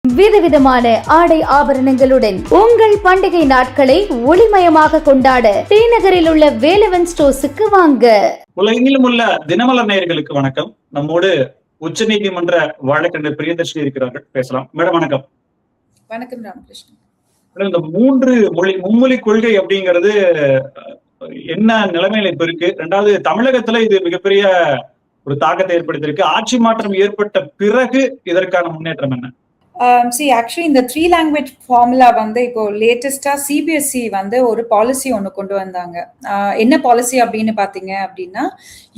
விதவிதமான ஆடை ஆபரணங்களுடன் உங்கள் பண்டிகை நாட்களை ஒளிமயமாக கொண்டாட ஸ்ரீநகரில் உள்ள வேலவன் ஸ்டோர்ஸுக்கு வாங்க. உலகெங்கிலும் உள்ள தினமலர் நேயர்களுக்கு வணக்கம். நம்மோடு உச்ச நீதிமன்ற வழக்கறிஞர் பிரியதர்ஷினி இருக்கிறார்கள், பேசலாம். மேடம் வணக்கம். வணக்கம் ராமகிருஷ்ணன். இந்த மும்மொழி கொள்கை அப்படிங்கிறது என்ன நிலைமையில இப்ப இருக்கு? ரெண்டாவது, தமிழகத்துல இது மிகப்பெரிய ஒரு தாக்கத்தை ஏற்படுத்தியிருக்கு. ஆட்சி மாற்றம் ஏற்பட்ட பிறகு இதற்கான முன்னேற்றம் என்ன? ஆக்சுவலி இந்த 3 language ஃபார்முலா வந்து இப்போ லேட்டஸ்டா சிபிஎஸ்இ வந்து ஒரு பாலிசி ஒன்று கொண்டு வந்தாங்க. என்ன பாலிசி அப்படின்னு பாத்தீங்க அப்படின்னா,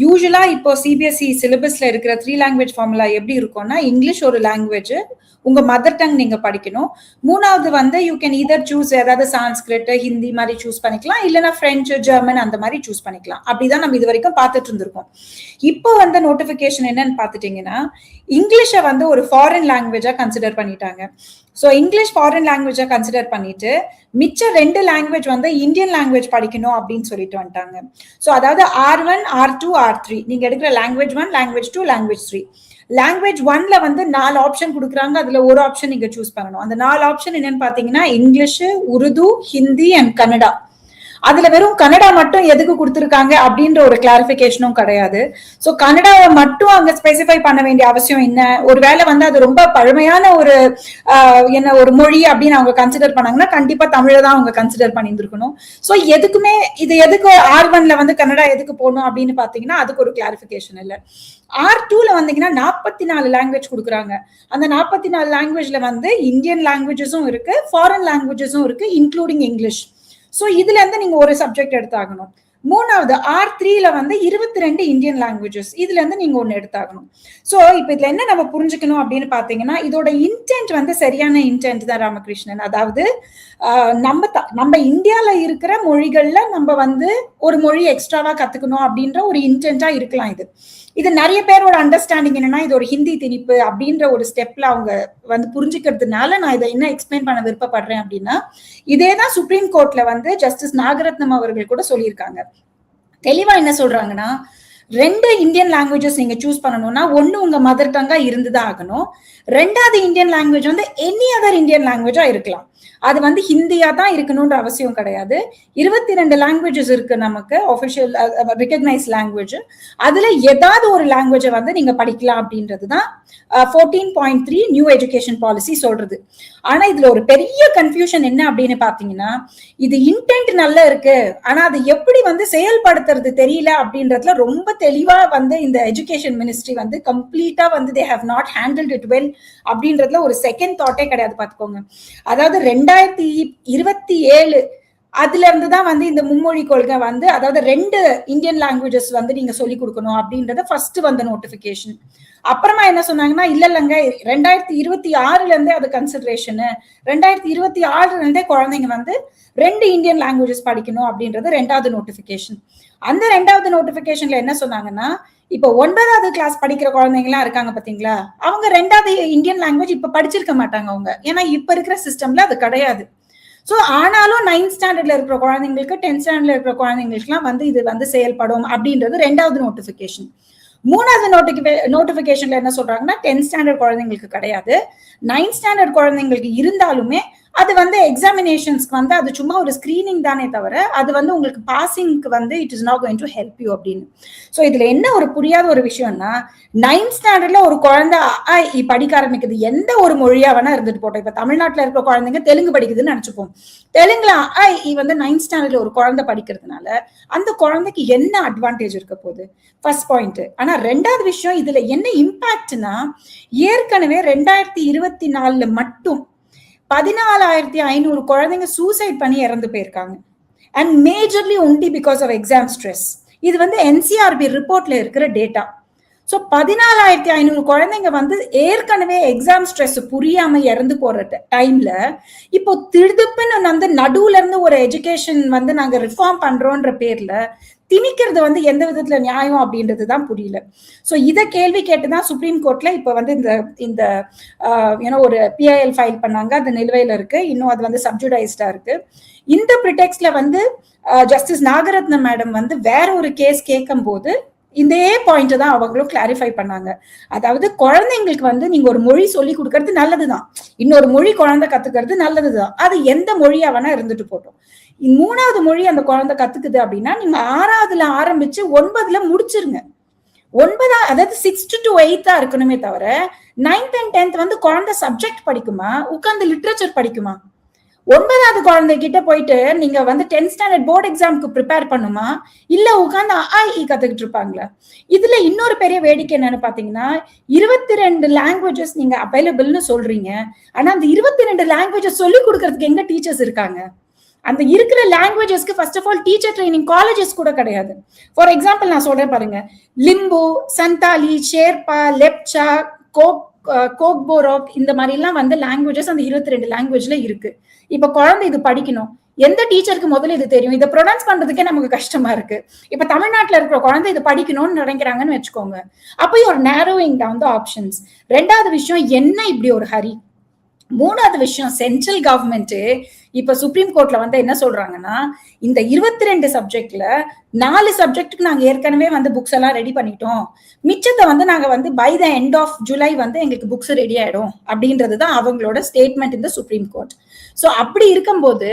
யூஸ்வலா இப்போ சிபிஎஸ்இ சிலபஸ்ல இருக்கிற 3 language ஃபார்முலா எப்படி இருக்கும்னா, இங்கிலீஷ் ஒரு லாங்குவேஜ், உங்க மதர் டங் நீங்க படிக்கணும். மூணாவது வந்து யூ கேன் ஈதர் சூஸ் ஏதாவது சான்ஸ்கிரிட், ஹிந்தி மாதிரி சூஸ் பண்ணிக்கலாம், இல்லைன்னா பிரெஞ்சு, ஜெர்மன் அந்த மாதிரி சூஸ் பண்ணிக்கலாம். அப்படிதான் நம்ம இது வரைக்கும் பார்த்துட்டு இருந்திருக்கோம். இப்போ வந்து நோட்டிபிகேஷன் என்னன்னு பாத்துட்டீங்கன்னா, இங்கிலீஷை வந்து ஒரு ஃபாரின் லாங்குவேஜா கன்சிடர் பண்ணிட்டாங்க. ஸோ இங்கிலீஷ் ஃபாரின் லாங்குவேஜா கன்சிடர் பண்ணிட்டு மிச்ச 2 லாங்குவேஜ் வந்து இந்தியன் லாங்குவேஜ் படிக்கணும் அப்படின்னு சொல்லிட்டு வந்துட்டாங்க. ஸோ அதாவது R1, R2, R3 நீங்க எடுக்கிற லாங்குவேஜ் 1, லாங்குவேஜ் 2, லாங்குவேஜ் 3. லாங்குவேஜ் 1ல வந்து 4 ஆப்ஷன் கொடுக்குறாங்க. அதுல ஒரு ஆப்ஷன் நீங்க சூஸ் பண்ணணும். அந்த 4 ஆப்ஷன் என்னன்னு பாத்தீங்கன்னா, இங்கிலீஷ், உருது, ஹிந்தி அண்ட் கன்னடா. அதுல வெறும் கன்னடா மட்டும் எதுக்கு கொடுத்துருக்காங்க அப்படின்ற ஒரு கிளாரிபிகேஷனும் கிடையாது. சோ கன்னடாவை மட்டும் அங்க ஸ்பெசிஃபை பண்ண வேண்டிய அவசியம் என்ன? ஒருவேளை வந்து அது ரொம்ப பழமையான ஒரு ஒரு மொழி அப்படின்னு அவங்க கன்சிடர் பண்ணாங்கன்னா, கண்டிப்பா தமிழை தான் அவங்க கன்சிடர் பண்ணியிருந்திருக்கணும். சோ எதுக்குமே இது எதுக்கு R1ல வந்து கன்னடா எதுக்கு போகணும் அப்படின்னு பாத்தீங்கன்னா, அதுக்கு ஒரு கிளாரிபிகேஷன் இல்லை. R2ல வந்தீங்கன்னா 44 லாங்குவேஜ் கொடுக்குறாங்க. அந்த 44 லாங்குவேஜ்ல வந்து இந்தியன் லாங்குவேஜஸும் இருக்கு, ஃபாரின் லாங்குவேஜஸும் இருக்கு, இன்க்ளூடிங் இங்கிலீஷ். சோ இதுல இருந்து நீங்க ஒரு சப்ஜெக்ட் எடுத்தாகணும். மூணாவது R3ல வந்து 22 இந்தியன் லாங்குவேஜஸ், இதுல இருந்து நீங்க ஒன்னு எடுத்தாகணும். சோ இப்ப இதுல என்ன நம்ம புரிஞ்சுக்கணும் அப்படின்னு பாத்தீங்கன்னா, இதோட இன்டென்ட் வந்து சரியான இன்டென்ட் தான் ராமகிருஷ்ணன். அதாவது நம்ம இந்தியால இருக்கிற மொழிகள்ல நம்ம வந்து ஒரு மொழி எக்ஸ்ட்ராவா கத்துக்கணும் அப்படின்ற ஒரு இன்டென்டா இருக்கலாம். இது நிறைய பேரோட அண்டர்ஸ்டாண்டிங் என்னன்னா, இது ஒரு ஹிந்தி திணிப்பு அப்படின்ற ஒரு ஸ்டெப்ல அவங்க வந்து புரிஞ்சுக்கிறதுனால நான் இதை என்ன எக்ஸ்பிளைன் பண்ண விருப்பப்படுறேன் அப்படின்னா, இதேதான் சுப்ரீம் கோர்ட்ல வந்து ஜஸ்டிஸ் நாகரத்னம் அவர்கள் கூட சொல்லியிருக்காங்க. தெளிவா என்ன சொல்றாங்கன்னா, 2 இந்தியன் லாங்குவேஜஸ் நீங்க சூஸ் பண்ணணும்னா, ஒண்ணு உங்க மதர் டங்கா இருந்துதான் ஆகணும். 2வது இந்தியன் லாங்குவேஜ் வந்து எனி அதர் இந்தியன் லாங்குவேஜா இருக்கலாம். அது வந்து ஹிந்தியா தான் இருக்கணும்ன்ற அவசியம் கிடையாது. 22 லாங்குவேஜஸ் இருக்கு நமக்கு ஆஃபிஷியல் ரெகக்னைஸ் லாங்குவேஜ். அதுல ஏதாவது ஒரு லாங்குவேஜை வந்து நீங்க படிக்கலாம் அப்படின்றதுதான் 14.3 நியூ எஜுகேஷன் பாலிசி சொல்றது. ஆனா இதுல ஒரு பெரிய கன்ஃபியூஷன் என்ன அப்படின்னு பாத்தீங்கன்னா, இது இன்டென்ட் நல்லா இருக்கு, ஆனா அது எப்படி வந்து செயல்படுத்துறது தெரியல அப்படின்றதுல ரொம்ப தெளிவா வந்து இந்த எஜுகேஷன் மினிஸ்ட்ரி வந்து கம்ப்ளீட்டா வந்து they have not handled it well அப்படின்றதுல ஒரு செகண்ட் தாட்டே கிடையாது பாத்துக்கோங்க. அதாவது 2027 அதுல இருந்துதான் வந்து இந்த மும்மொழி கொள்கை வந்து, அதாவது 2 இந்தியன் லாங்குவேஜஸ் வந்து நீங்க சொல்லி கொடுக்கணும் அப்படின்றத ஃபர்ஸ்ட் வந்த நோட்டிபிகேஷன். அப்புறமா என்ன சொன்னாங்கன்னா, இல்லங்க 2026ல இருந்தே அது கன்சிடரேஷனு, 2026ல இருந்தே குழந்தைங்க வந்து 2 இந்தியன் லாங்குவேஜஸ் படிக்கணும் அப்படின்றது 2வது நோட்டிபிகேஷன். அந்த 2வது நோட்டிபிகேஷன்ல என்ன சொன்னாங்கன்னா, இப்ப 9வது கிளாஸ் படிக்கிற குழந்தைங்க எல்லாம் இருக்காங்க பாத்தீங்களா, அவங்க 2வது இந்தியன் லாங்குவேஜ் இப்ப படிச்சிருக்க மாட்டாங்க அவங்க, ஏன்னா இப்ப இருக்கிற சிஸ்டம்ல அது கிடையாது. சோ ஆனாலும் 9th ஸ்டாண்டர்ட்ல இருக்கிற குழந்தைங்களுக்கு, 10th ஸ்டாண்டர்ட்ல இருக்கிற குழந்தைங்களுக்கு எல்லாம் வந்து இது வந்து செயல்படும் அப்படின்றது 2வது நோட்டிபிகேஷன். 3வது நோட்டிபிகேஷன்ல என்ன சொல்றாங்கன்னா, 10th ஸ்டாண்டர்ட் குழந்தைங்களுக்கு கிடையாது, 9th ஸ்டாண்டர்ட் குழந்தைங்களுக்கு இருந்தாலுமே அது வந்து எக்ஸாமினேஷன்ஸ்க்கு வந்து அது சும்மா ஒரு ஸ்கிரீனிங் தானே தவிர அது வந்து உங்களுக்கு பாசிங்க்கு வந்து it is not going to help you அப்படின்னு. சோ இதுல என்ன ஒரு புரியாத ஒரு விஷயம்னா, 9th ஸ்டாண்டர்ட்ல ஒரு குழந்தை படிக்க ஆரம்பிக்குது, எந்த ஒரு மொழியா வேணா இருந்துட்டு போட்டோம். இப்ப தமிழ்நாட்டுல இருக்கிற குழந்தைங்க தெலுங்கு படிக்குதுன்னு நினைச்சுப்போம். தெலுங்குல வந்து 9th ஸ்டாண்டர்ட்ல ஒரு குழந்தை படிக்கிறதுனால அந்த குழந்தைக்கு என்ன அட்வான்டேஜ் இருக்க போகுது? First point. ஆனா 2வது விஷயம், இதுல என்ன இம்பாக்ட்னா, ஏற்கனவே 2024ல மட்டும் 14,500 குழந்தைங்க சூசைட் பண்ணி இறந்து போயிருக்காங்க. And majorly only because of exam stress. இது வந்து NCRB ரிப்போர்ட்ல இருக்கிற டேட்டா. சோ 14,500 குழந்தைங்க வந்து ஏற்கனவே எக்ஸாம் ஸ்ட்ரெஸ் புரியாம இறந்து போற டைம்ல இப்போ திடுப்புன்னு வந்து நடுவுல இருந்து ஒரு எஜுகேஷன் வந்து நாங்க ரிஃபார்ம் பண்றோம்ன்ற பேர்ல திணிக்கிறது வந்து எந்த விதத்துல நியாயம் அப்படின்றதுதான் புரியல. சோ இத கேள்வி கேட்டுதான் சுப்ரீம் கோர்ட்ல இப்ப வந்து இந்த ஒரு PIL ஃபைல் பண்ணாங்க. அது நிலுவையில இருக்கு, இன்னும் அது வந்து சப்ஜுடைஸ்டா இருக்கு. இந்த பிரிடெக்ஸ்ட்ல வந்து ஜஸ்டிஸ் நாகரத்னம் மேடம் வந்து வேற ஒரு கேஸ் கேட்கும் போது இதே பாயிண்ட் தான் அவங்களும் கிளாரிஃபை பண்ணாங்க. அதாவது குழந்தைங்களுக்கு வந்து நீங்க ஒரு மொழி சொல்லி கொடுக்கறது நல்லதுதான், இன்னொரு மொழி குழந்தை கத்துக்கிறது நல்லதுதான், அது எந்த மொழியா வேணா இருந்துட்டு போட்டோம். 3வது மொழி அந்த குழந்தை கத்துக்குது அப்படின்னா நீங்க 6வதுல ஆரம்பிச்சு 9ல முடிச்சிருங்க. 9 அதாவது 6th to 8th இருக்கணுமே தவிர 9th and 10th வந்து குழந்தை சப்ஜெக்ட் படிக்குமா, உட்கார்ந்து லிட்ரேச்சர் படிக்குமா? 9வது குழந்தை கிட்ட போயிட்டு நீங்க வந்து 10th ஸ்டாண்டர்ட் போர்டு எக்ஸாமுக்கு ப்ரிப்பேர் பண்ணுமா, இல்ல உட்கார்ந்து கத்துக்கிட்டு இருப்பாங்களா? இதுல இன்னொரு பெரிய வேடிக்கை என்னன்னு பாத்தீங்கன்னா 22 லாங்குவேஜஸ் நீங்க அவைலபிள்னு சொல்றீங்க, ஆனா அந்த 22 லாங்குவேஜஸ் சொல்லி கொடுக்கறதுக்கு எங்க டீச்சர்ஸ் இருக்காங்க? அந்த இருக்கிற லாங்குவேஜஸ்க்கு first of all teacher training colleges கூட கிடையாது. ஃபார் எக்ஸாம்பிள் நான் சொல்றேன் பாருங்க, லிம்பு, சந்தாலி, ஷேர்பா, லெப்சா, கோக்போரோக் இந்த மாதிரி எல்லாம் வந்து லாங்குவேஜஸ் அந்த 22 லாங்குவேஜ்ல இருக்கு. இப்ப குழந்தை இது படிக்கணும், எந்த டீச்சருக்கு முதல்ல இது தெரியும்? இதை ப்ரொனவுன்ஸ் பண்றதுக்கே நமக்கு கஷ்டமா இருக்கு. இப்ப தமிழ்நாட்டுல இருக்கிற குழந்தை இது படிக்கணும்னு நினைக்கிறாங்கன்னு வச்சுக்கோங்க, அப்போ ஒரு நேரோவிங் டவுன் த ஆப்ஷன்ஸ். 2வது விஷயம், என்ன இப்படி ஒரு ஹரி? 3வது விஷயம், சென்ட்ரல் கவர்மெண்ட் இப்ப சுப்ரீம் கோர்ட்ல வந்து என்ன சொல்றாங்கன்னா, இந்த 22 சப்ஜெக்ட்ல 4 சப்ஜெக்டுக்கு நாங்க ஏற்கனவே வந்து புக்ஸ் எல்லாம் ரெடி பண்ணிட்டோம், மிச்சத்தை வந்து நாங்க வந்து by the end of July வந்து எங்களுக்கு புக்ஸ் ரெடி ஆயிடும் அப்படின்றதுதான் அவங்களோட ஸ்டேட்மெண்ட் இந்த சுப்ரீம் கோர்ட். சோ அப்படி இருக்கும்போது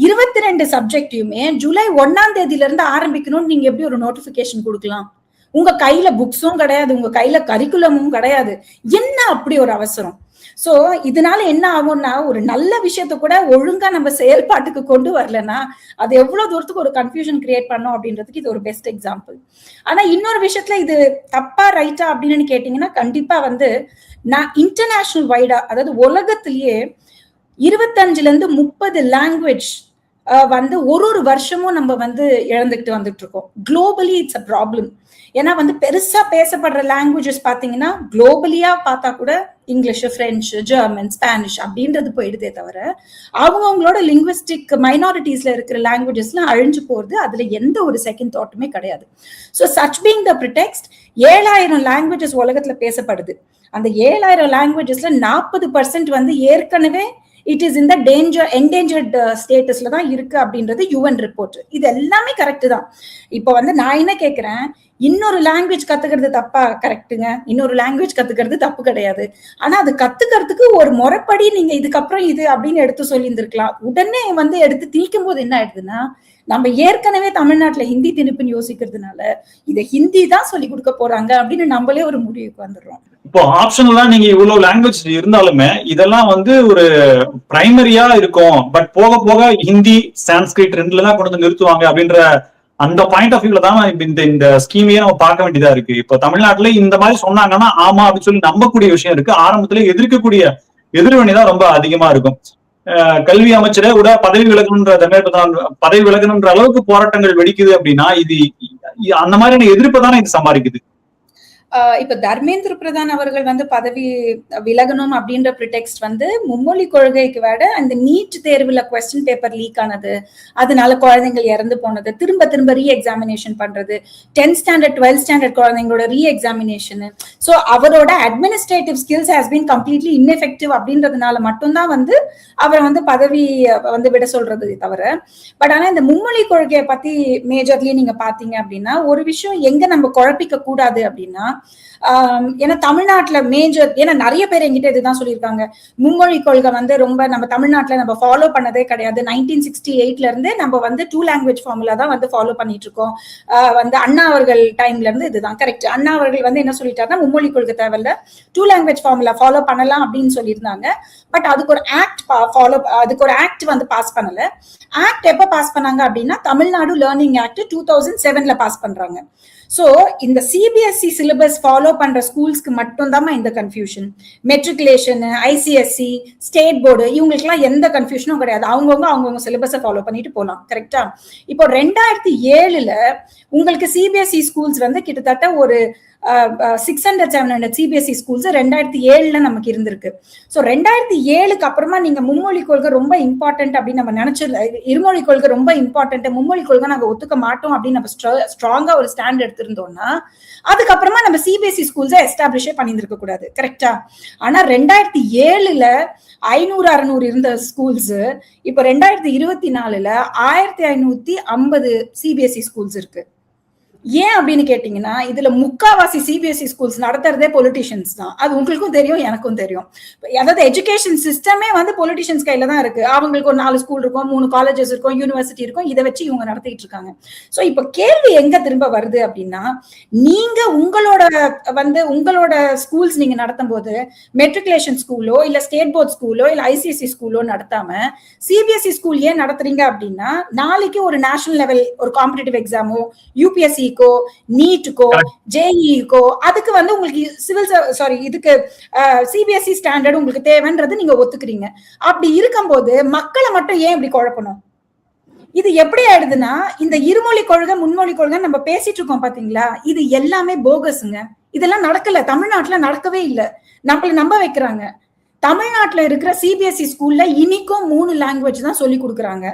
22 சப்ஜெக்டையுமே ஜூலை 1ஆம் தேதியில இருந்து ஆரம்பிக்கணும்னு நீங்க எப்படி ஒரு நோட்டிபிகேஷன் கொடுக்கலாம்? உங்க கையில புக்ஸும் கிடையாது, உங்க கையில கரிக்குலமும் கிடையாது, என்ன அப்படி ஒரு அவசரம்? சோ இதனால என்ன ஆகும்னா, ஒரு நல்ல விஷயத்த கூட ஒழுங்கா நம்ம செயல்பாட்டுக்கு கொண்டு வரலன்னா அது எவ்வளவு தூரத்துக்கு ஒரு கன்ஃபியூஷன் கிரியேட் பண்ணும் அப்படின்றதுக்கு இது ஒரு பெஸ்ட் எக்ஸாம்பிள். ஆனா இன்னொரு விஷயத்துல இது தப்பா ரைட்டா அப்படின்னு கேட்டீங்கன்னா, கண்டிப்பா வந்து நான் இன்டர்நேஷனல் வைடா, அதாவது உலகத்திலேயே 25ல இருந்து 30 லாங்குவேஜ் வந்து ஒரு வருஷமும் நம்ம வந்து இழந்துகிட்டு வந்துட்டு இருக்கோம். Globally it's a problem. ஏன்னா வந்து பெருசா பேசப்படுற லாங்குவேஜஸ் பாத்தீங்கன்னா குளோபலியா பார்த்தா கூட இங்கிலீஷ், பிரெஞ்சு, ஜெர்மன், ஸ்பானிஷ் அப்படின்றது போயிடுதே தவிர அவங்களோட லிங்குவிஸ்டிக் மைனாரிட்டிஸ்ல இருக்கிற லாங்குவேஜஸ்லாம் அழிஞ்சு போறது, அதுல எந்த ஒரு செகண்ட் தாட்டுமே கிடையாது. So such being the pretext 7000 languages உலகத்துல பேசப்படுது. அந்த 7000 லாங்குவேஜஸ்ல 40% வந்து ஏற்கனவே இட் இஸ் இந்த என்டேஞ்சர்ட் ஸ்டேட்டஸ்ல தான் இருக்கு அப்படின்றது UN ரிப்போர்ட். இது எல்லாமே கரெக்ட் தான். இப்ப வந்து நான் என்ன கேட்கிறேன், இன்னொரு லாங்குவேஜ் கத்துக்கிறது தப்பா? கரெக்டுங்க, இன்னொரு லாங்குவேஜ் கத்துக்கிறது தப்பு கிடையாது. ஆனா அது கத்துக்கிறதுக்கு ஒரு முறைப்படி நீங்க இதுக்கப்புறம் இது அப்படின்னு எடுத்து சொல்லி இருந்திருக்கலாம். உடனே வந்து எடுத்து திணிக்கும் போது என்ன ஆயிடுதுன்னா, நம்ம ஏற்கனவே தமிழ்நாட்டுல ஹிந்தி திணிப்புன்னு யோசிக்கிறதுனால இதை ஹிந்தி தான் சொல்லி கொடுக்க போறாங்க அப்படின்னு நம்மளே ஒரு முடிவுக்கு வந்துடுறோம். இப்போ ஆப்ஷனெல்லாம் நீங்க இவ்வளவு லாங்குவேஜ் இருந்தாலுமே இதெல்லாம் வந்து ஒரு பிரைமரியா இருக்கும், பட் போக போக ஹிந்தி, சான்ஸ்கிரிட் ரெண்டுல தான் கொண்டு வந்து நிறுத்துவாங்க அப்படின்ற அந்த பாயிண்ட் ஆஃப் வியூல தான் இந்த ஸ்கீமையே நம்ம பார்க்க வேண்டியதா இருக்கு. இப்போ தமிழ்நாட்டுல இந்த மாதிரி சொன்னாங்கன்னா ஆமா அப்படின்னு சொல்லி நம்பக்கூடிய விஷயம் இருக்கு, ஆரம்பத்துல எதிர்க்கக்கூடிய எதிர்வினை தான் ரொம்ப அதிகமா இருக்கும். கல்வி அமைச்சரே கூட பதவி விலகணுன்ற அளவுக்கு போராட்டங்கள் வெடிக்குது அப்படின்னா இது அந்த மாதிரியான எதிர்ப்பு தானே இது சம்பாதிக்குது. இப்ப தர்மேந்திர பிரதான் அவர்கள் வந்து பதவி விலகணும் அப்படின்ற ப்ரிடெக்ஸ்ட் வந்து மும்மொழி கொள்கைக்கு விட அந்த நீட் தேர்வுல கொஸ்டின் பேப்பர் லீக் ஆனது, அதனால குழந்தைகள் இறந்து போனது, திரும்ப திரும்ப ரீ எக்ஸாமினேஷன் பண்றது, 10th ஸ்டாண்டர்ட் 12th ஸ்டாண்டர்ட் குழந்தைங்களோட ரீ எக்ஸாமினேஷன், சோ அவரோட administrative skills has been completely ineffective அப்படின்றதுனால மட்டும்தான் வந்து அவரை வந்து பதவி வந்து விட சொல்றது தவிர. பட் ஆனா இந்த மும்மொழி கொள்கையை பத்தி மேஜர்லி நீங்க பாத்தீங்க அப்படின்னா ஒரு விஷயம் எங்க நம்ம குழப்பிக்க கூடாது அப்படின்னா, ஏன்னா தமிழ்நாட்டுல மேஜர், ஏன்னா நிறைய பேர் என்கிட்ட இதுதான் சொல்லியிருக்காங்க, மும்மொழி கொள்கை வந்து ரொம்ப நம்ம தமிழ்நாட்டுல நம்ம ஃபாலோ பண்ணதே கிடையாது, 1968ல இருந்து நம்ம வந்து 2 லாங்குவேஜ் ஃபார்முலா தான் வந்து ஃபாலோ பண்ணிட்டு இருக்கோம், வந்து அண்ணா அவர்கள் டைம்ல இருந்து இதுதான் கரெக்ட். அண்ணா அவர்கள் வந்து என்ன சொல்லிட்டாருன்னா மும்மொழி கொள்கை தேவையில்ல, 2 லாங்குவேஜ் ஃபார்முலா ஃபாலோ பண்ணலாம் அப்படின்னு சொல்லியிருந்தாங்க. பட் அதுக்கு ஒரு ஆக்ட் வந்து பாஸ் பண்ணல. ஆக்ட் எப்ப பாஸ் பண்ணாங்க அப்படின்னா தமிழ்நாடு லேர்னிங் ஆக்ட் 2007ல பாஸ் பண்றாங்க. சோ இந்த சிபிஎஸ்இ சிலபஸ் ஃபாலோ பண்ற ஸ்கூல்ஸ்க்கு மட்டும் தான் இந்த confusion. Matriculation, ICSE, state board இவங்களுக்கு எல்லாம் எந்த கன்ஃபியூஷனும் கிடையாது, அவங்கவுங்க சிலபஸை ஃபாலோ பண்ணிட்டு போலாம். கரெக்டா? இப்போ 2007ல உங்களுக்கு சிபிஎஸ்இ ஸ்கூல்ஸ் வந்து கிட்டத்தட்ட ஒரு 600-700 சிபிஎஸ்இ ஸ்கூல்ஸ் 2007ல நமக்கு இருந்திருக்கு. ஸோ 2007க்கு அப்புறமா நீங்க மும்மொழி கொள்கை ரொம்ப இம்பார்ட்டன்ட் அப்படின்னு நம்ம நினைச்சது, இருமொழி கொள்கை ரொம்ப இம்பார்ட்டன்ட், மும்மொழி கொள்கை நாங்க ஒத்துக்க மாட்டோம் அப்படின்னு நம்ம ஸ்ட்ராங்கா ஒரு ஸ்டாண்ட் எடுத்திருந்தோம்னா அதுக்கப்புறமா நம்ம சிபிஎஸ்இ ஸ்கூல்ஸை எஸ்டாப்ளிஷே பண்ணியிருக்க கூடாது. கரெக்டா? ஆனா 2007ல 500-600 இருந்த ஸ்கூல்ஸ் இப்போ 2024ல 1550 சிபிஎஸ்இ ஸ்கூல்ஸ் இருக்கு. ஏன் அப்படின்னு கேட்டீங்கன்னா, இதுல முக்காவாசி சிபிஎஸ்இ ஸ்கூல்ஸ் நடத்துறதே பொலிட்டிஷியன்ஸ் தான். அது உங்களுக்கும் தெரியும், எனக்கும் தெரியும். அதாவது எஜுகேஷன் சிஸ்டமே வந்து பொலிட்டிஷியன்ஸ் கையில தான் இருக்கு. அவங்களுக்கு ஒரு 4 ஸ்கூல் இருக்கும், 3 காலேஜஸ் இருக்கும், யூனிவர்சிட்டி இருக்கும். இதை வச்சு இவங்க நடத்திட்டு இருக்காங்க. சோ இப்ப கேள்வி எங்க திரும்ப வருது அப்படின்னா, நீங்க உங்களோட ஸ்கூல்ஸ் நீங்க நடத்தும் போது மெட்ரிகுலேஷன் ஸ்கூலோ இல்ல ஸ்டேட் போர்ட் ஸ்கூலோ இல்ல ஐசிஎஸ்சி ஸ்கூலோ நடத்தாம சிபிஎஸ்இ ஸ்கூல் ஏன் நடத்துறீங்க அப்படின்னா, நாளைக்கு ஒரு நேஷனல் லெவல் ஒரு காம்படிட்டிவ் எக்ஸாமோ யூபிஎஸ்சி நீட்டுக்கோ ஜேஇக்கோ அதுக்கு வந்து உங்களுக்கு இதுக்கு சிபிஎஸ்இ ஸ்டாண்டர்ட் உங்களுக்கு தேவைன்றது நீங்க ஒத்துக்கிறீங்க. அப்படி இருக்கும்போது மக்களை மட்டும் ஏன் இப்படி குழப்பணும்? இது எப்படி ஆயிடுதுன்னா, இந்த இருமொழி கொள்கை முன்மொழி கொள்கை நம்ம பேசிட்டு இருக்கோம் பாத்தீங்களா, இது எல்லாமே போகஸுங்க. இதெல்லாம் நடக்கல, தமிழ்நாட்டுல நடக்கவே இல்லை. நம்மள நம்ப வைக்கிறாங்க. தமிழ்நாட்டுல இருக்கிற சிபிஎஸ்இ ஸ்கூல்ல இனிக்கும் 3 லாங்குவேஜ் தான் சொல்லி கொடுக்குறாங்க.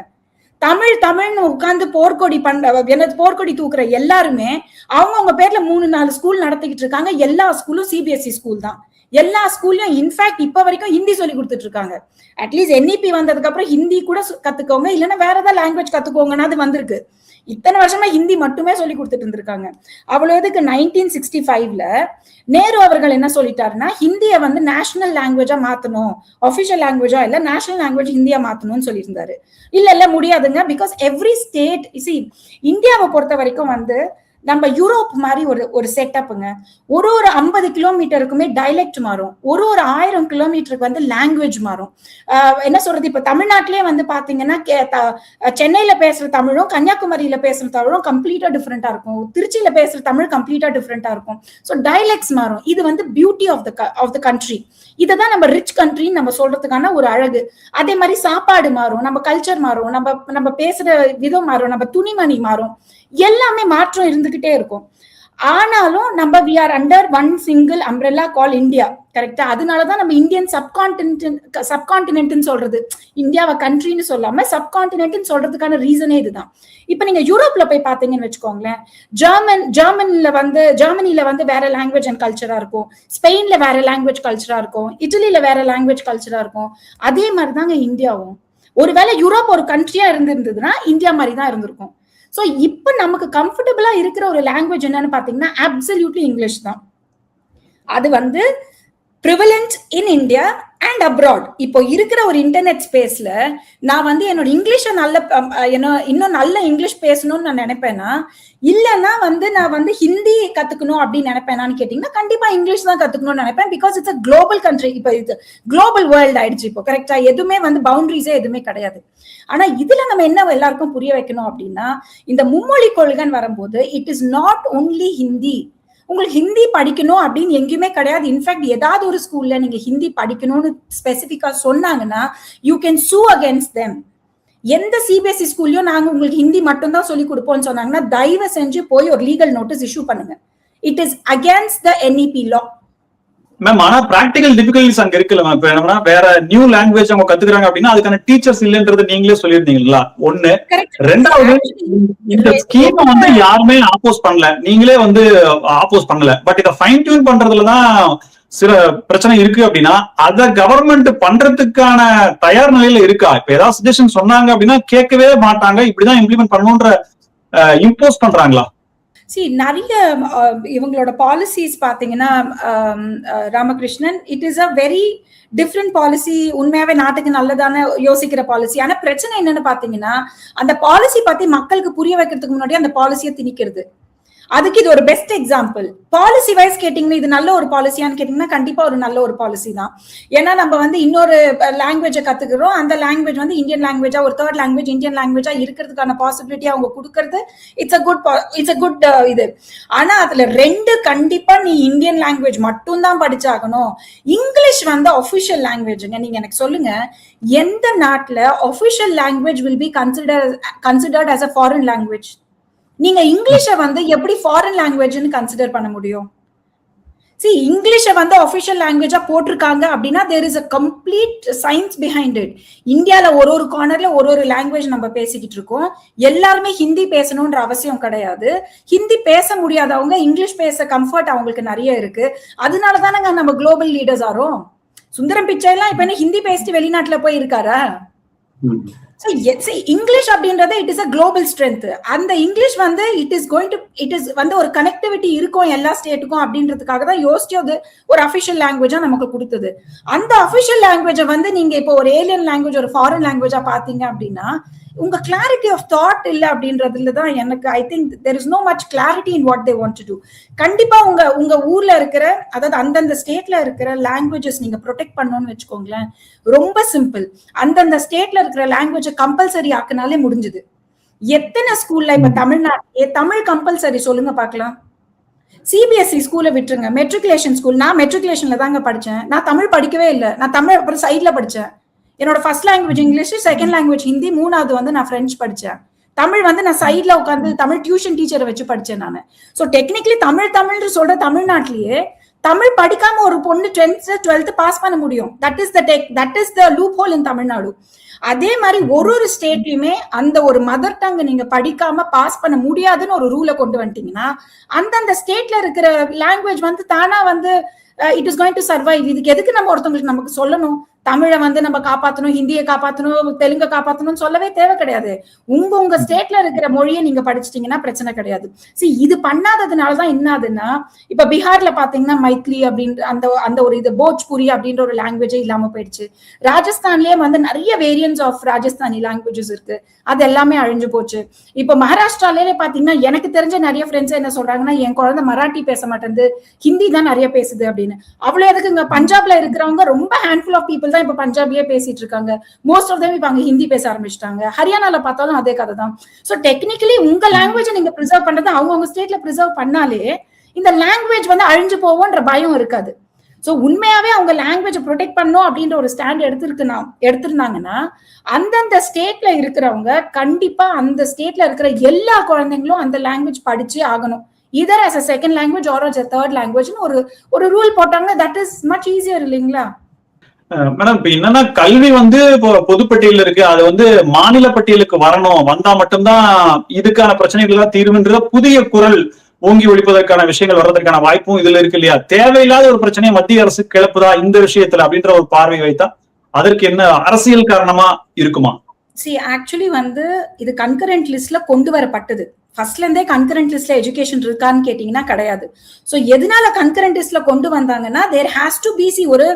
தமிழ்னு உட்கார்ந்து போர்க்கொடி தூக்குற எல்லாருமே அவங்க பேர்ல 3-4 ஸ்கூல் நடத்திக்கிட்டு இருக்காங்க. எல்லா ஸ்கூலும் சிபிஎஸ்இ ஸ்கூல் தான். எல்லா ஸ்கூல்லயும் இன்ஃபேக்ட் இப்ப வரைக்கும் ஹிந்தி சொல்லி கொடுத்துட்டு இருக்காங்க. அட்லீஸ்ட் என்இபி வந்ததுக்கு அப்புறம் ஹிந்தி கூட கத்துக்கோங்க, இல்லைன்னா வேற ஏதாவது லாங்குவேஜ் கத்துக்கோங்கன்னா அது வந்திருக்கு. இத்தனை வருஷமா ஹிந்தி மட்டுமே சொல்லி கொடுத்துட்டு இருந்திருக்காங்க. அவ்வளவுக்கு 1965ல நேரு அவர்கள் என்ன சொல்லிட்டாருன்னா, ஹிந்தியை வந்து நேஷனல் லாங்குவேஜா மாத்தணும், ஆஃபிஷியல் லாங்குவேஜா இல்ல நேஷனல் லாங்குவேஜ் ஹிந்தியா மாத்தணும்னு சொல்லியிருந்தாரு. இல்ல முடியாதுங்க, பிகாஸ் எவ்ரி ஸ்டேட் இந்தியாவை பொறுத்த வரைக்கும் வந்து நம்ம யூரோப் மாதிரி ஒரு செட்டப்புங்க. ஒரு 50 கிலோமீட்டருக்குமே டைலெக்ட் மாறும், ஒரு 1000 கிலோமீட்டருக்கு வந்து லாங்குவேஜ் மாறும். என்ன சொல்றது, இப்ப தமிழ்நாட்டிலே வந்து பாத்தீங்கன்னா சென்னையில பேசுற தமிழும் கன்னியாகுமரியில பேசுற தமிழும் கம்ப்ளீட்டா டிஃப்ரெண்டா இருக்கும், திருச்சியில பேசுற தமிழ் கம்ப்ளீட்டா டிஃப்ரெண்டா இருக்கும். ஸோ டைலெக்ட்ஸ் மாறும். இது வந்து பியூட்டி ஆஃப் த கண்ட்ரி. இதைதான் நம்ம ரிச் கண்ட்ரின்னு நம்ம சொல்றதுக்கான ஒரு அழகு. அதே மாதிரி சாப்பாடு மாறும், நம்ம கல்ச்சர் மாறும், நம்ம பேசுற விதம் மாறும், நம்ம துணிமணி மாறும், எல்லாமே மாற்றம் இருந்துகிட்டே இருக்கும். ஆனாலும் நம்ம we are under one single umbrella call India. கரெக்டா? அதனாலதான் நம்ம இந்தியன் சப்கான்டினென்ட் சொல்றது, இந்தியாவை கண்ட்ரின்னு சொல்லாம சப்கான்டினென்ட் சொல்றதுக்கான ரீசனே இதுதான். இப்ப நீங்க யூரோப்ல போய் பாத்தீங்கன்னு வச்சுக்கோங்களேன், ஜெர்மனில வந்து வேற லாங்குவேஜ் அண்ட் கல்ச்சரா இருக்கும், ஸ்பெயின்ல வேற லாங்குவேஜ் கல்ச்சரா இருக்கும், இட்டலியில வேற லாங்குவேஜ் கல்ச்சரா இருக்கும். அதே மாதிரிதாங்க இந்தியாவும். ஒருவேளை யூரோப் ஒரு கண்ட்ரியா இருந்திருந்ததுன்னா இந்தியா மாதிரி தான் இருந்திருக்கும். சோ இப்ப நமக்கு கம்ஃபர்டபுளா இருக்கிற ஒரு லாங்குவேஜ் என்னன்னு பாத்தீங்கன்னா அப்சல்யூட்லி இங்கிலீஷ் தான். அது வந்து prevalent in India and abroad. இப்போ இருக்கிற ஒரு இன்டர்நெட் ஸ்பேஸ்ல நான் வந்து என்னோட இங்கிலீஷ இன்னும் நல்ல இங்கிலீஷ் பேசணும்னு நான் நினைப்பேன்னா, இல்லைன்னா வந்து நான் வந்து ஹிந்தி கத்துக்கணும் அப்படின்னு நினைப்பேனான்னு கேட்டீங்கன்னா கண்டிப்பா இங்கிலீஷ் தான் கத்துக்கணும்னு நினைப்பேன். Because it's a global country. இப்போ இது குளோபல் வேர்ல்டு ஆயிடுச்சு இப்போ. கரெக்டா? எதுவுமே வந்து பவுண்டரிஸே எதுவுமே கிடையாது. ஆனா இதுல நம்ம என்ன எல்லாருக்கும் புரிய வைக்கணும் அப்படின்னா, இந்த மும்மொழி கொள்கைன்னு வரும்போது it is not only Hindi. உங்களுக்கு ஹிந்தி படிக்கணும் அப்படின்னு எங்கேயுமே கிடையாது. இன்ஃபேக்ட் ஏதாவது ஒரு ஸ்கூல்ல நீங்க ஹிந்தி படிக்கணும்னு ஸ்பெசிபிக்கா சொன்னாங்கன்னா யூ கேன் சூ அகேன்ஸ்ட் தெம். எந்த சிபிஎஸ்இ ஸ்கூல்லயும் நாங்க உங்களுக்கு ஹிந்தி மட்டும் தான் சொல்லி கொடுப்போம்னு சொன்னாங்கன்னா தயவு செஞ்சு போய் ஒரு லீகல் நோட்டீஸ் இஷ்யூ பண்ணுங்க. It is against the NEP law. Ma'am, ஆனா பிராக்டிகல் டிஃபிகல்டிஸ் அங்க இருக்குல்ல மேம். இப்ப என்னன்னா வேற நியூ லாங்குவேஜ் அவங்க கத்துக்கிறாங்க அப்படின்னா அதுக்கான டீச்சர்ஸ் இல்லன்றது நீங்களே சொல்லியிருந்தீங்களா? ஒண்ணு. ரெண்டாவது, இந்த ஸ்கீம் வந்து யாருமே ஆப்போஸ் பண்ணல, நீங்களே வந்து ஆப்போஸ் பண்ணல. பட் இதை ஃபைன் டியூன் பண்றதுலதான் சில பிரச்சனை இருக்கு அப்படின்னா அத கவர்மெண்ட் பண்றதுக்கான தயார் நிலையில இருக்கா? இப்ப ஏதாவது சஜஷன் சொன்னாங்க அப்படின்னா கேட்கவே மாட்டாங்க, இப்படிதான் இம்ப்ளிமெண்ட் பண்ணணும்ன்ற இம்போஸ் பண்றாங்களா? நிறைய இவங்களோட பாலிசிஸ் பாத்தீங்கன்னா Ramakrishnan, it is a very different policy. உண்மையாவே நாட்டுக்கு நல்லதான யோசிக்கிற பாலிசி. ஆனா பிரச்சனை என்னன்னு பாத்தீங்கன்னா, அந்த பாலிசி பத்தி மக்களுக்கு புரிய வைக்கிறதுக்கு முன்னாடி அந்த பாலிசியை திணிக்கிறது. அதுக்கு இது ஒரு பெஸ்ட் எக்ஸாம்பிள். பாலிசி வைஸ் கேட்டீங்கன்னா இது நல்ல ஒரு பாலிசியான்னு கேட்டீங்கன்னா கண்டிப்பா ஒரு நல்ல ஒரு பாலிசி தான். ஏன்னா நம்ம வந்து இன்னொரு லாங்குவேஜை கத்துக்கிறோம், அந்த லாங்குவேஜ் வந்து இந்தியன் லாங்குவேஜா ஒரு தேர்ட் லாங்குவேஜ் இந்தியன் லாங்குவேஜா இருக்கிறதுக்கான பாசிபிலிட்டி அவங்க கொடுக்கறது இட்ஸ் அ குட் இது. ஆனா அதுல 2 கண்டிப்பா நீ இந்தியன் லாங்குவேஜ் மட்டும் தான் படிச்சாகணும். இங்கிலீஷ் வந்து அஃபிஷியல் லாங்குவேஜ்ங்க. நீங்க எனக்கு சொல்லுங்க, எந்த நாட்டுல official language will be considered as a foreign language? நீங்க இங்கிலீஷை வந்து எப்படி ஃபாரின் லாங்குவேஜ்னு கன்சிடர் பண்ண முடியும்? இங்கிலீஷை வந்து அஃபிஷியல் லாங்குவேஜா போட்டிருக்காங்க அப்படின்னா there is a complete science behind it. இந்தியால ஒரு கார்னர்ல ஒரு லாங்குவேஜ் நம்ம பேசிக்கிட்டு இருக்கோம். எல்லாருமே ஹிந்தி பேசணும்ன்ற அவசியம் கிடையாது. ஹிந்தி பேச முடியாதவங்க இங்கிலீஷ் பேச கம்ஃபர்ட் அவங்களுக்கு நிறைய இருக்கு. அதனாலதானங்க நம்ம குளோபல் லீடர்ஸ் ஆறோம். சுந்தரம் பிச்சை எல்லாம் இப்ப என்ன ஹிந்தி பேசிட்டு வெளிநாட்டுல போய் இருக்காரா? So இங்கிலீஷ் அப்படின்றது it is a global strength. அந்த இங்கிலீஷ் வந்து இட் இஸ் வந்து ஒரு கனெக்டிவிட்டி இருக்கும் எல்லா ஸ்டேட்டுக்கும் அப்படின்றதுக்காக தான் யோசிச்சது ஒரு அபிஷியல் லாங்குவேஜா நமக்கு கொடுத்தது. அந்த அபிஷியல் லாங்குவேஜை வந்து நீங்க இப்போ ஒரு ஏலியன் லாங்குவேஜ் ஒரு ஃபாரின் லாங்குவேஜா பாத்தீங்க அப்படின்னா உங்க கிளாரிட்டி ஆஃப் தாட் இல்ல அப்படின்றதுல தான் எனக்கு I think there is no much clarity in what they want to do. கண்டிப்பா உங்க ஊர்ல இருக்கிற அதாவது அந்தந்த ஸ்டேட்ல இருக்கிற லாங்குவேஜஸ் நீங்க ப்ரொடெக்ட் பண்ணணும்னு வச்சுக்கோங்களேன். ரொம்ப சிம்பிள். அந்தந்த ஸ்டேட்ல இருக்கிற லாங்குவேஜை கம்பல்சரி ஆக்குனாலே முடிஞ்சது. எத்தனை ஸ்கூல்ல இப்ப தமிழ்நாட்டிலே தமிழ் கம்பல்சரி சொல்லுங்க பாக்கலாம். சிபிஎஸ்இ ஸ்கூல்ல விட்டுருங்க, மெட்ரிகுலேஷன் ஸ்கூல். நான் மெட்ரிகுலேஷன்ல தாங்க படிச்சேன். நான் தமிழ் படிக்கவே இல்லை. நான் தமிழ் அப்புறம் சைட்ல படிச்சேன். என்னோட first language English, second language Hindi, மூணாவது வந்து நான் பிரெஞ்சு படிச்சேன். தமிழ் வந்து நான் சைட்ல உட்காந்து தமிழ் டியூஷன் டீச்சரை வச்சு படிச்சேன் நான். ஸோ டெக்னிக்கலி தமிழ் சொல்ற தமிழ்நாட்டிலேயே தமிழ் படிக்காம ஒரு பொண்ணு 10th 12th பாஸ் பண்ண முடியும். That is the loophole in Tamil Nadu. அதே மாதிரி ஒரு ஸ்டேட்லயுமே அந்த ஒரு மதர் டங் நீங்க படிக்காம பாஸ் பண்ண முடியாதுன்னு ஒரு ரூலை கொண்டு வந்துட்டீங்கன்னா அந்தந்த ஸ்டேட்ல இருக்கிற லாங்குவேஜ் வந்து தானா வந்து it is going to survive. இதுக்கு எதுக்கு நம்ம ஒருத்தவங்களுக்கு நமக்கு சொல்லணும் தமிழை வந்து நம்ம காப்பாற்றணும், ஹிந்தியை காப்பாற்றணும், தெலுங்கு காப்பாற்றணும்னு சொல்லவே தேவை கிடையாது. உங்க ஸ்டேட்ல இருக்கிற மொழியை நீங்க படிச்சிட்டீங்கன்னா பிரச்சனை கிடையாது. சரி, இது பண்ணாததுனாலதான் என்னாதுன்னா இப்ப பீகார்ல பாத்தீங்கன்னா மைத்லி அப்படின்ற அந்த ஒரு இது போஜ்புரி அப்படின்ற ஒரு லாங்குவேஜே இல்லாம போயிடுச்சு. ராஜஸ்தான்லயே வந்து நிறைய வேரியன்ஸ் ஆஃப் ராஜஸ்தானி லாங்குவேஜஸ் இருக்கு, அது எல்லாமே அழிஞ்சு போச்சு. இப்ப மகாராஷ்டிராலே பாத்தீங்கன்னா எனக்கு தெரிஞ்ச நிறைய ஃப்ரெண்ட்ஸ் என்ன சொல்றாங்கன்னா என் குழந்தை மராட்டி பேச மாட்டேங்குது, ஹிந்தி தான் நிறைய பேசுது அப்படின்னு. அவ்வளவு எதுக்கு இங்க பஞ்சாப்ல இருக்கிறவங்க ரொம்ப ஹேண்ட்ஃபுல் ஆஃப் பீப்புள் இப்ப பஞ்சாபியே பேசிட்டு இருக்காங்க. மோஸ்ட் ஆஃப் தேம் இப்ப அங்க ஹிந்தி பேச ஆரம்பிச்சிட்டாங்க. ஹரியானால பார்த்தாலும் அதே கதை தான். சோ டெக்னிக்கலி உங்க லாங்குவேஜ் நீங்க பிரிசர்வ் பண்றது அவங்க ஸ்டேட்ல பிரிசர்வ் பண்ணாலே இந்த லாங்குவேஜ் வந்து அழிஞ்சு போவோன்ற பயம் இருக்காது. சோ உண்மையாவே அவங்க லாங்குவேஜ் ப்ரொடெக்ட் பண்ணும் அப்படின்ற ஒரு ஸ்டாண்ட் எடுத்திருந்தாங்கன்னா அந்தந்த ஸ்டேட்ல இருக்கிறவங்க கண்டிப்பா அந்த ஸ்டேட்ல இருக்கிற எல்லா குழந்தைங்களும் அந்த லாங்குவேஜ் படிச்சு ஆகணும். either as a second language or as a third language ஒரு ரூல் போட்டாங்கன்னா that is much easier இல்லைங்களா? மேடம், இப்ப என்னன்னா கல்வி வந்து இப்போ பொதுப்பட்டியல் இருக்கு, அது வந்து மாநில பட்டியலுக்கு வரணும், வந்தா மட்டும்தான் இதுக்கான பிரச்சனைகள் எல்லாம் தீர்வுன்ற புதிய குரல் ஓங்கி ஒழிப்பதற்கான விஷயங்கள் வர்றதற்கான வாய்ப்பும் இதுல இருக்கு இல்லையா? தேவையில்லாத ஒரு பிரச்சனையை மத்திய அரசு கிளப்புதா இந்த விஷயத்துல அப்படின்ற ஒரு பார்வை வைத்தா அதற்கு என்ன அரசியல் காரணமா இருக்குமா? ஆக்சுவலி வந்து இது கன்கரண்ட் லிஸ்ட்ல கொண்டு வரப்பட்டது. ஃபர்ஸ்ட்ல இருந்தே கன்கரண்ட் லிஸ்ட்ல எஜுகேஷன் இருக்கான்னு கேட்டீங்கன்னா கிடையாது. சோ எதனால கன்கரண்ட் லிஸ்ட்ல கொண்டு வந்தாங்கன்னா தேர் ஹேஸ் டு பி ஒரு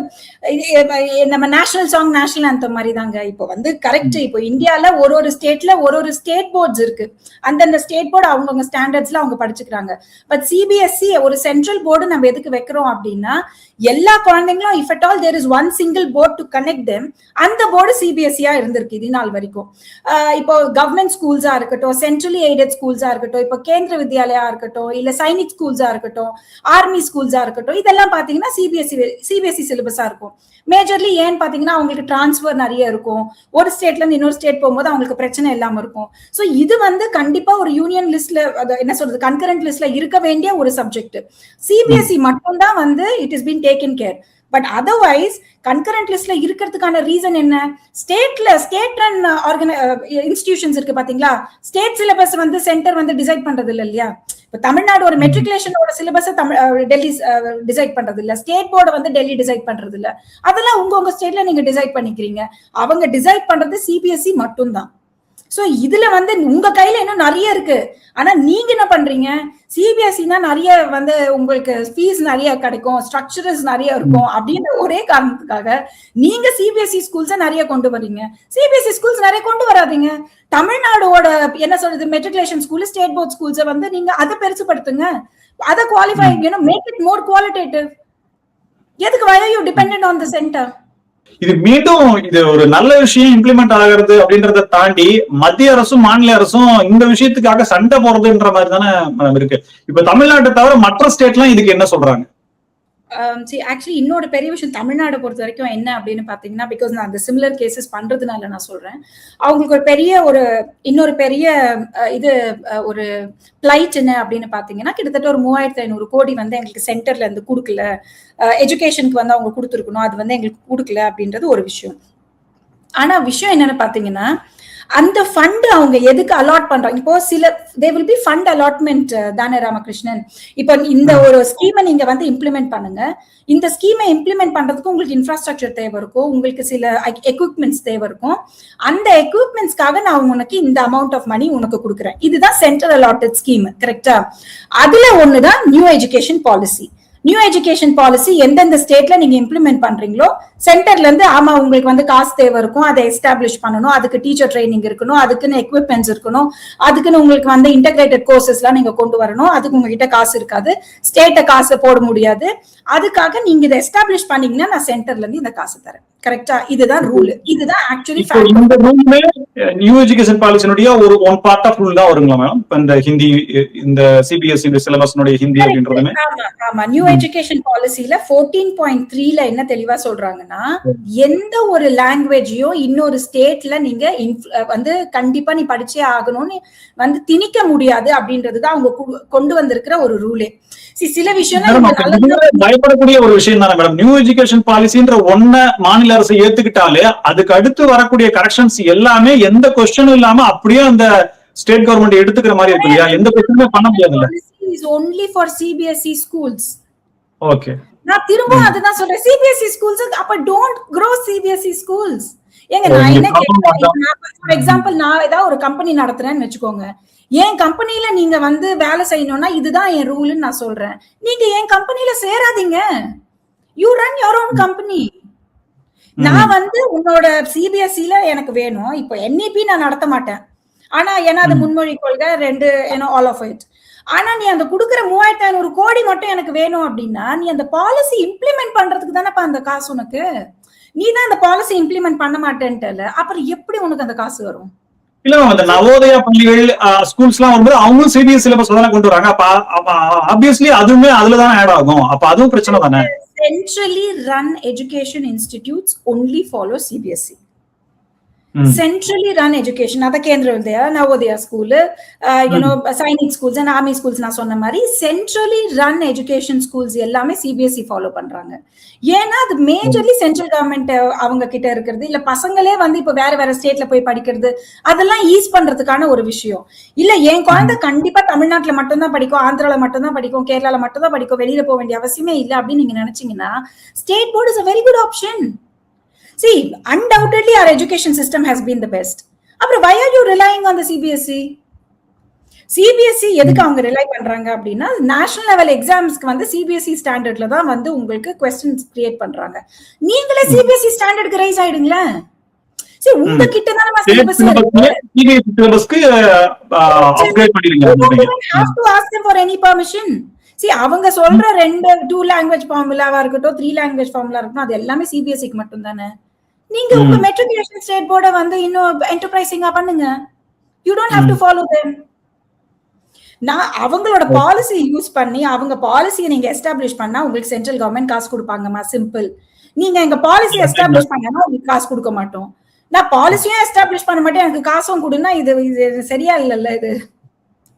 நம்ம நேஷனல் சாங் நேஷனல் ஆந்தம் மாதிரி தாங்க. இப்போ வந்து கரெக்ட், இப்போ இந்தியால ஒரு ஸ்டேட்ல ஒரு ஸ்டேட் போர்ட்ஸ் இருக்கு. அந்தந்த ஸ்டேட் போர்டு அவங்கவுங்க ஸ்டாண்டர்ட்ஸ்ல அவங்க படிச்சுக்கிறாங்க. பட் சிபிஎஸ்இ ஒரு சென்ட்ரல் போர்டு நம்ம எதுக்கு வைக்கிறோம் அப்படின்னா எல்லா குழந்தைங்களும் if at all there is one single board to connect them, அந்த போர்டு சிபிஎஸ்இயா இருந்திருக்கு இது நாள் வரைக்கும். இப்போ கவர்மெண்ட் ஸ்கூல்ஸா இருக்கட்டும், சென்ட்ரலி எய்டட் ஸ்கூல்ஸா இருக்கட்டும், இப்போ கேந்திர வித்யாலயா இருக்கட்டும், இல்ல சைனிக் ஸ்கூல்ஸா இருக்கட்டும், ஆர்மி ஸ்கூல்ஸா இருக்கட்டும், இதெல்லாம் பாத்தீங்கன்னா சிபிஎஸ்இ சிலபஸா இருக்கும். மேஜர்லி ஏன்னு பாத்தீங்கன்னா அவங்களுக்கு டிரான்ஸ்பர் நிறைய இருக்கும், ஒரு ஸ்டேட்ல இருந்து இன்னொரு ஸ்டேட் போகும்போது அவங்களுக்கு பிரச்சனை இல்லாம இருக்கும். சோ இது வந்து கண்டிப்பா ஒரு யூனியன் லிஸ்ட்ல என்ன சொல்றது கன்கரண்ட் லிஸ்ட்ல இருக்க வேண்டிய ஒரு சப்ஜெக்ட். சிபிஎஸ்இ மட்டும் தான் வந்து it is been taken care. But otherwise concurrent லிஸ்ட்ல இருக்கிறதுக்கான ரீசன் என்ன? ஸ்டேட் ரன் இன்ஸ்டிடியூஷன்ஸ் இருக்கு பாத்தீங்களா, ஸ்டேட் சிலபஸ் வந்து சென்டர் வந்து டிசைட் பண்றது இல்லையா? இப்ப தமிழ்நாடு ஒரு மெட்ரிகுலேஷனோட சிலபஸ் டெல்லி டிசைட் பண்றது இல்ல, ஸ்டேட் போர்டு வந்து டெல்லி டிசைட் பண்றது இல்ல, அதெல்லாம் உங்க ஸ்டேட்ல நீங்க டிசைட் பண்ணிக்கிறீங்க. அவங்க டிசைட் பண்றது சிபிஎஸ்இ மட்டும் தான். சோ இதுல வந்து உங்க கையில இன்னும் நிறைய இருக்கு. ஆனா நீங்க என்ன பண்றீங்க, சிபிஎஸ்இனா நிறைய வந்து உங்களுக்கு ஃபீஸ் நிறைய கிடைக்கும், ஸ்ட்ரக்சர்ஸ் நிறைய இருக்கும் அப்படின்ற ஒரே காரணத்துக்காக நீங்க சிபிஎஸ்இ ஸ்கூல்ஸ நிறைய கொண்டு வரீங்க. சிபிஎஸ்இ ஸ்கூல்ஸ் நிறைய கொண்டு வராதீங்க. தமிழ்நாடோட என்ன சொல்றது மெட்ரிகுலேஷன் ஸ்கூல், ஸ்டேட் போர்ட் ஸ்கூல்ஸை வந்து நீங்க அதை பெருசுப்படுத்துங்க, அதை qualify make it more qualitative. எதுக்கு why are you dependent on the center? இது மீண்டும் இது ஒரு நல்ல விஷயம் இம்ப்ளிமெண்ட் ஆகிறது அப்படின்றத தாண்டி மத்திய அரசும் மாநில அரசும் இந்த விஷயத்துக்காக சண்டை போறதுன்ற மாதிரி தானே இருக்கு. இப்ப தமிழ்நாட்டை தவிர மற்ற ஸ்டேட்லாம் இதுக்கு என்ன சொல்றாங்க? ஆக்சுவலி இன்னொரு பெரிய விஷயம் தமிழ்நாடு பொறுத்த வரைக்கும் என்ன அப்படின்னு பாத்தீங்கன்னா, பிகாஸ் நான் அந்த சிமிலர் கேசஸ் பண்றதுனால நான் சொல்றேன், அவங்களுக்கு இன்னொரு பெரிய இது ஒரு பிளைட் என்ன அப்படின்னு பாத்தீங்கன்னா, கிட்டத்தட்ட ஒரு 3500 கோடி வந்து எங்களுக்கு சென்டர்ல இருந்து கொடுக்கல, எஜுகேஷனுக்கு வந்து அவங்க கொடுத்துருக்கணும், அது வந்து எங்களுக்கு கொடுக்கல அப்படின்றது ஒரு விஷயம். ஆனா விஷயம் என்னன்னு பாத்தீங்கன்னா, அந்த ஃபண்ட் அவங்க எதுக்கு அலாட் பண்றாங்க? இப்போ சில they will be fund allotment தானே ராமகிருஷ்ணன். இப்போ இந்த ஒரு ஸ்கீமை நீங்க வந்து இம்ப்ளிமெண்ட் பண்ணுங்க. இந்த ஸ்கீமை இம்ப்ளிமெண்ட் பண்றதுக்கு உங்களுக்கு இன்ஃப்ராஸ்ட்ரக்சர் தேவை இருக்கும், உங்களுக்கு சில எக்யூப்மெண்ட்ஸ் தேவை இருக்கும். அந்த எக்யூப்மெண்ட்ஸ்க்காக நான் உனக்கு இந்த அமௌண்ட் ஆஃப் மணி உனக்கு கொடுக்குறேன். இதுதான் சென்ட்ரல் அலாட்டட் ஸ்கீம், கரெக்டா? அதுல ஒண்ணுதான் new education policy. New education policy எந்தெந்த ஸ்டேட்ல நீங்க இம்ப்ளிமெண்ட் பண்றீங்களோ சென்டர்ல இருந்து ஆமா உங்களுக்கு வந்து காசு தேவை இருக்கும், அதை எஸ்டாப்ளிஷ் பண்ணணும், அதுக்கு டீச்சர் ட்ரைனிங் இருக்கணும், அதுக்குன்னு எக்யூப்மெண்ட்ஸ் இருக்கணும், அதுக்குன்னு உங்களுக்கு வந்து இன்டகிரேட்டட் கோர்சஸ் எல்லாம் நீங்க கொண்டு வரணும். அதுக்கு உங்ககிட்ட காசு இருக்காது, ஸ்டேட்ட காசு போட முடியாது. அதுக்காக நீங்க இதை எஸ்டாப்ளிஷ் பண்ணீங்கன்னா நான் சென்டர்ல இருந்து இந்த காசு தரேன், கரெக்டா? இதுதான் ரூல். இதுதான் ஆக்சுவலி இந்த ரூல்மே நியூ எஜுகேஷன் பாலிசினுடைய ஒரு ஒன் பார்ட் ஆஃப் ரூல் தான் வருங்களா மேடம்? இந்த ஹிந்தி, இந்த சிபிஎஸ்இ இந்த சிலபஸ்னுடைய ஹிந்தி அப்படின்றதுமே. ஆமா, நியூ எஜுகேஷன் பாலிசில 14.3ல என்ன தெளிவா சொல்றாங்கன்னா, எந்த ஒரு லாங்குவேஜையும் இன்னொரு ஸ்டேட்ல நீங்க வந்து கண்டிப்பா நீ படிச்சே ஆகணும்னு வந்து திணிக்க முடியாது அப்படின்றதுதான் அவங்க கொண்டு வந்திருக்கிற ஒரு ரூலே. சில விஷயம் பயப்படக்கூடிய ஒரு விஷயம் தானே மேடம். நியூ எஜுகேஷன் பாலிசின்ற ஒன்ன மாநில அரசு ஏத்துக்கிட்டாலே அதுக்கு அடுத்து வரக்கூடிய கரெக்ஷன்ஸ் எல்லாமே எந்த கொஸ்டினும் இல்லாம அப்படியே அந்த ஸ்டேட் கவர்மெண்ட் எடுத்துக்கிற மாதிரி இருக்கு இல்லையா? எந்த கொஸ்டினுமே பண்ண முடியாதுல்ல. Is only for CBSE schools. Okay, நான் திரும்ப அதுதான் சொல்றேன், CBSE schools அப்ப don't grow CBSE schools. ஏங்க நான் என்ன கேக்குறேன், ஃபார் எக்ஸாம்பிள் நான் ஏதாவது ஒரு கம்பெனி நடத்துறேன்னு வச்சுக்கோங்க, என் கம்பெனில நீங்க வந்து வேலை செய்யணும்னா இதுதான் என் ரூல்னு நான் சொல்றேன். நீங்க என் கம்பெனில சேராதீங்க, you run your own company. நான் வந்து உன்னோட சிபிஎஸ்இல எனக்கு வேணும், இப்போ NEP நான் நடத்த மாட்டேன், ஆனா ஏன்னா அது முன்மொழி கொள்கை 2 ஆல் ஆஃப் இட். ஆனா நீ அந்த கொடுக்குற 3500 கோடி மட்டும் எனக்கு வேணும் அப்படின்னா நீ அந்த பாலிசி இம்ப்ளிமெண்ட் பண்றதுக்கு தானேப்பா அந்த காசு உனக்கு. நீ தான் அந்த பாலிசி இம்ப்ளிமெண்ட் பண்ண மாட்டேன்ட்டல, அப்புறம் எப்படி உனக்கு அந்த காசு வரும்? இல்ல அந்த நவோதயா பள்ளிகள் ஸ்கூல்ஸ் எல்லாம் வரும்போது அவங்களும் சிபிஎஸ் சிலபஸ் தானே கொண்டு வராங்க. அப்ப ஆப்வியஸ்லி அதுவுமே அதுலதான் ஆட் ஆகும். அப்ப அதுவும் பிரச்சனை தானே. Centrally run education institutes only follow CBSE. Centrally run education, அத Kendriya Vidya, Navodaya school, Sainik schools and army schools நான் சொன்ன மாதிரி சென்ட்ரலி ரன் எஜுகேஷன் ஸ்கூல்ஸ் எல்லாமே சிபிஎஸ்இ ஃபாலோ பண்றாங்க. ஏன்னா அது மேஜர்லி சென்ட்ரல் கவர்மெண்ட் அவங்க கிட்ட இருக்கிறது, இல்ல பசங்களே வந்து இப்ப வேற வேற ஸ்டேட்ல போய் படிக்கிறது, அதெல்லாம் ஈஸ் பண்றதுக்கான ஒரு விஷயம். இல்ல என் குழந்தை கண்டிப்பா தமிழ்நாட்டுல மட்டும்தான் படிக்கும், ஆந்திரால மட்டும்தான் படிக்கும், கேரளால மட்டும்தான் படிக்கும், வெளியில போக வேண்டிய அவசியமே இல்லை அப்படின்னு நீங்க நினைச்சீங்கன்னா state board is a very good option. See, undoubtedly our education system has been the best. அப்புறம் why are you relying on the CBSE? CBSE எதுக்கு அவங்க ரிலை பண்றாங்க அப்படின்னா நேஷனல் லெவல் எக்ஸாம்ஸ்க்கு வந்து CBSE ஸ்டாண்டர்ட்ல தான் வந்து உங்களுக்கு क्वेश्चंस கிரியேட் பண்றாங்க. நீங்களே CBSE ஸ்டாண்டர்ட்க்கு ரைஸ் ஆயிடுங்களே. சரி உங்க கிட்ட தான் நம்ம சிலபஸ் சிலபஸ்க்கு அப்கிரேட் பண்ணிடுங்க. You don't have to ask them for any permission. See அவங்க சொல்ற 2 லாங்குவேஜ் ஃபார்முலாவா இருக்கட்டும் 3 லாங்குவேஜ் ஃபார்முலா இருக்கட்டும் அது எல்லாமே சிபிஎஸ்இக்கு மட்டும் தானே. நீங்க உங்க மெட்ரிகுலேஷன் ஸ்டேட் போர்டை வந்து இன்னும் என்டர்பிரைசிங்கா பண்ணுங்க. You don't have to follow them. நான் அவங்களோட பாலிசி யூஸ் பண்ணி அவங்க பாலிசியை நீங்க எஸ்டாப்ளிஷ் பண்ணா உங்களுக்கு சென்ட்ரல் கவர்மெண்ட் காசு கொடுப்பாங்கம்மா, சிம்பிள். நீங்க எங்க பாலிசி எஸ்டாப்ளிஷ் பண்ணா உங்களுக்கு காசு கொடுக்க மாட்டோம். நான் பாலிசியும் எஸ்டாப்ளிஷ் பண்ண மாட்டேன், எனக்கு காசும் கொடுன்னா இது சரியா இல்லைல்ல. இது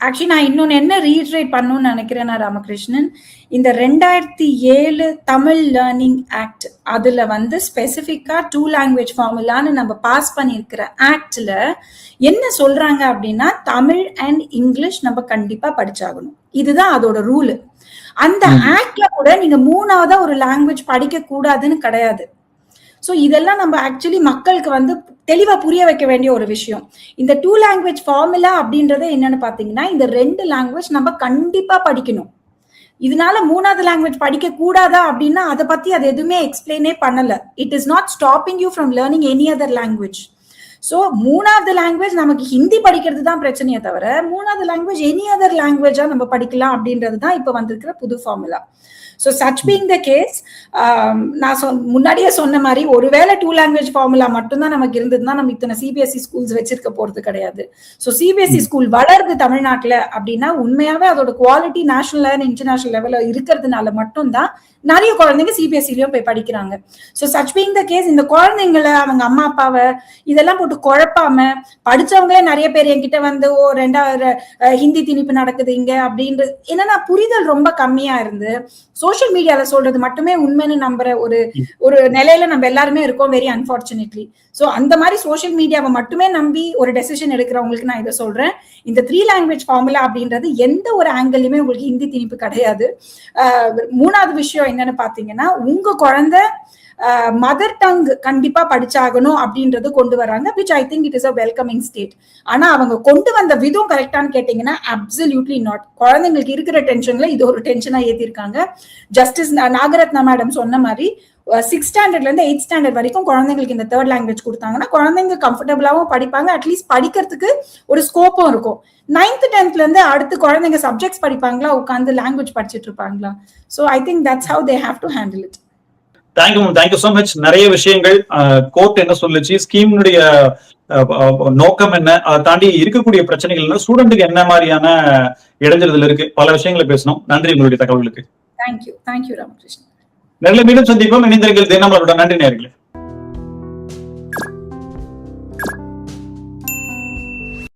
ஆக்சுவலி நான் இன்னொன்னு என்ன ரீட்ரேட் பண்ணணும்னு நினைக்கிறேன்னா ராமகிருஷ்ணன், இந்த 2007 தமிழ் லேர்னிங் ஆக்ட் அதுல வந்து ஸ்பெசிபிக்கா 2 லாங்குவேஜ் ஃபார்முலான்னு நம்ம பாஸ் பண்ணிருக்கிற ஆக்ட்ல என்ன சொல்றாங்க அப்படின்னா தமிழ் அண்ட் இங்கிலீஷ் நம்ம கண்டிப்பா படிச்சாகணும். இதுதான் அதோட ரூல். அந்த ஆக்ட்ல கூட நீங்க 3ஆவதா ஒரு லாங்குவேஜ் படிக்க கூடாதுன்னு கிடையாது. ஸோ இதெல்லாம் நம்ம ஆக்சுவலி மக்களுக்கு வந்து தெளிவா புரிய வைக்க வேண்டிய ஒரு விஷயம். இந்த 2 லாங்குவேஜ் ஃபார்முலா அப்படின்றது என்னன்னு பாத்தீங்கன்னா இந்த 2 லாங்குவேஜ் நம்ம கண்டிப்பா படிக்கணும். இதனால 3ஆவது லாங்குவேஜ் படிக்க கூடாதா அப்படின்னா அதை பத்தி அது எதுவுமே எக்ஸ்பிளைனே பண்ணல. It is not stopping you from learning any other language. So 3ஆவது லாங்குவேஜ் நமக்கு ஹிந்தி படிக்கிறது தான் பிரச்சனையே தவிர 3ஆவது லாங்குவேஜ் எனி அதர் லாங்குவேஜா நம்ம படிக்கலாம் அப்படின்றது தான் இப்ப வந்திருக்கிற புது formula. So such being the case, நான் முன்னாடியே சொன்ன மாதிரி ஒருவேளை 2 லாங்குவேஜ் ஃபார்முலா மட்டும்தான் நமக்கு இருந்ததுன்னா நம்ம இத்தனை சிபிஎஸ்இ ஸ்கூல்ஸ் வச்சிருக்க போறது கிடையாது. ஸோ சிபிஎஸ்இ ஸ்கூல் வளருது தமிழ்நாட்டுல அப்படின்னா உண்மையாவே அதோட குவாலிட்டி நேஷனல் அண்ட் இன்டர்நேஷனல் லெவல்ல இருக்கிறதுனால மட்டும்தான் நிறைய குழந்தைங்க சிபிஎஸ்இலயும் போய் படிக்கிறாங்க. So such being the case இந்த குழந்தைங்களை அவங்க அம்மா அப்பாவை இதெல்லாம் போட்டு குழப்பாம படிச்சவங்களே நிறைய பேர் என்கிட்ட வந்து 2வது ஹிந்தி திணிப்பு நடக்குது இங்க அப்படின்றது என்னன்னா புரிதல் ரொம்ப கம்மியா இருந்து. ஸோ சோஷியல் மீடியால சொல்றது மட்டுமே உண்மைன்னு நம்புற ஒரு நிலையில நம்ம எல்லாருமே இருக்கோம், வெரி அன்பார்ச்சுனேட்லி. சோ அந்த மாதிரி சோஷியல் மீடியாவை மட்டுமே நம்பி ஒரு டெசிஷன் எடுக்கிறவங்களுக்கு நான் இதை சொல்றேன். இந்த 3 லாங்குவேஜ் ஃபார்முலா அப்படின்றது எந்த ஒரு ஆங்கிள்லயுமே உங்களுக்கு ஹிந்தி திணிப்பு கிடையாது. மூணாவது விஷயம் என்னன்னு பாத்தீங்கன்னா, உங்க குழந்தை மதர் டங் கண்டிப்பா படிச்சாகணும் அப்படின்றது கொண்டு வராங்க, which I think it is a welcoming state. ஆனா அவங்க கொண்டு வந்த விதம் கரெக்டான்னு கேட்டீங்கன்னா அப்சல்யூட்லி நாட். குழந்தைங்களுக்கு இருக்கிற டென்ஷன்ல இது ஒரு டென்ஷனா ஏத்திருக்காங்க. ஜஸ்டிஸ் நாகரத்னா மேடம் சொன்ன மாதிரி 6th ஸ்டாண்டர்ட்ல இருந்து 8th ஸ்டாண்டர்ட் வரைக்கும் குழந்தைங்களுக்கு இந்த 3rd லாங்குவேஜ் கொடுத்தாங்கன்னா குழந்தைங்க கம்ஃபர்டபுளாவும் படிப்பாங்க, அட்லீஸ்ட் படிக்கிறதுக்கு ஒரு ஸ்கோப்பும் இருக்கும். 9th 10th இருந்து அடுத்து குழந்தைங்க சப்ஜெக்ட்ஸ் படிப்பாங்களா, உட்காந்து லாங்குவேஜ் படிச்சுட்டு இருப்பாங்களா? So I think that's how they have to handle it. Thank you so much. நிறைய விஷயங்கள் கோர்ட் என்ன சொல்லுச்சு, ஸ்கீமுடைய நோக்கம் என்ன, அதை தாண்டி இருக்கக்கூடிய பிரச்சனைகள், ஸ்டூடெண்ட்டுக்கு என்ன மாதிரியான இடைஞ்சல் இருக்கு, பல விஷயங்களை பேசணும். நன்றி உங்களுடைய தகவல்களுக்கு. தேங்க்யூ ராமகிருஷ்ணன். மீண்டும் சந்திப்போம். இணைந்திருங்கள் தினமலருடன். நன்றி நேயர்களே.